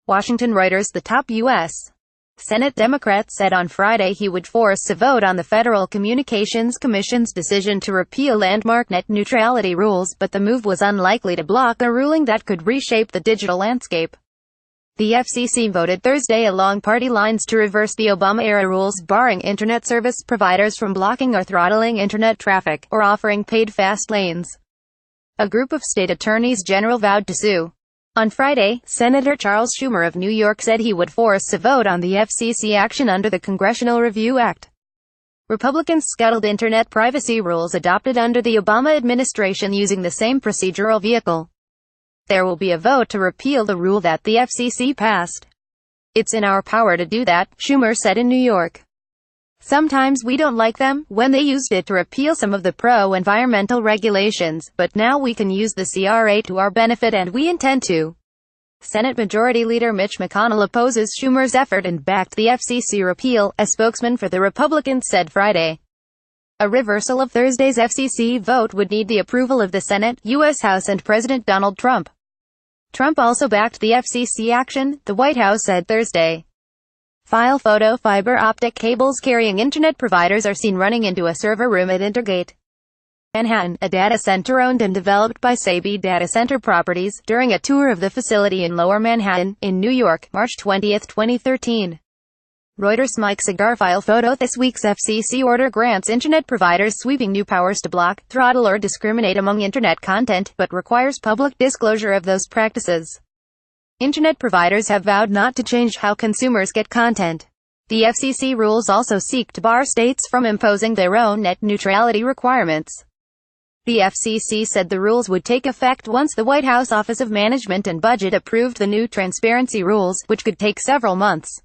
Washington Reuters. The top U.S. Senate Democrat said on Friday he would force a vote on the Federal Communications Commission's decision to repeal landmark net neutrality rules, but the move was unlikely to block a ruling that could reshape the digital landscape. The FCC voted Thursday along party lines to reverse the Obama-era rules barring internet service providers from blocking or throttling internet traffic, or offering paid fast lanes. A group of state attorneys general vowed to sue. On Friday, Senator Charles Schumer of New York said he would force a vote on the FCC action under the Congressional Review Act. Republicans scuttled internet privacy rules adopted under the Obama administration using the same procedural vehicle. There will be a vote to repeal the rule that the FCC passed. It's in our power to do that, Schumer said in New York. Sometimes we don't like them, when they used it to repeal some of the pro-environmental regulations, but now we can use the CRA to our benefit and we intend to. Senate Majority Leader Mitch McConnell opposes Schumer's effort and backed the FCC repeal, a spokesman for the Republicans said Friday. A reversal of Thursday's FCC vote would need the approval of the Senate, U.S. House and President Donald Trump. Trump also backed the FCC action, the White House said Thursday. File photo fiber optic cables carrying internet providers are seen running into a server room at Intergate, Manhattan, a data center owned and developed by SUBCRIBE Data Center Properties, during a tour of the facility in Lower Manhattan, in New York, March 20, 2013. Reuters. Mike Cigar file photo. This week's FCC order grants internet providers sweeping new powers to block, throttle or discriminate among internet content, but requires public disclosure of those practices. Internet providers have vowed not to change how consumers get content. The FCC rules also seek to bar states from imposing their own net neutrality requirements. The FCC said the rules would take effect once the White House Office of Management and Budget approved the new transparency rules, which could take several months.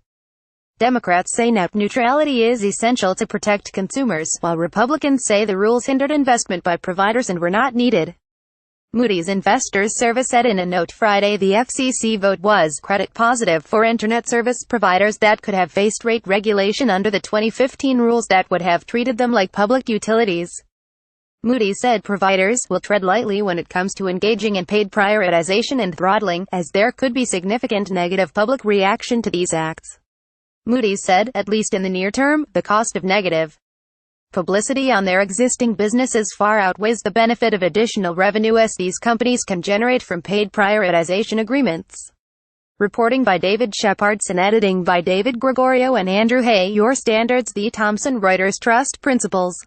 Democrats say net neutrality is essential to protect consumers, while Republicans say the rules hindered investment by providers and were not needed. Moody's Investors Service said in a note Friday the FCC vote was credit positive for internet service providers that could have faced rate regulation under the 2015 rules that would have treated them like public utilities. Moody's said providers will tread lightly when it comes to engaging in paid prioritization and throttling, as there could be significant negative public reaction to these acts. Moody's said, at least in the near term, the cost of negative publicity on their existing businesses far outweighs the benefit of additional revenue as these companies can generate from paid prioritization agreements. Reporting by David Shepardson, editing by David Gregorio and Andrew Hay. Your standards. The Thomson Reuters Trust Principles.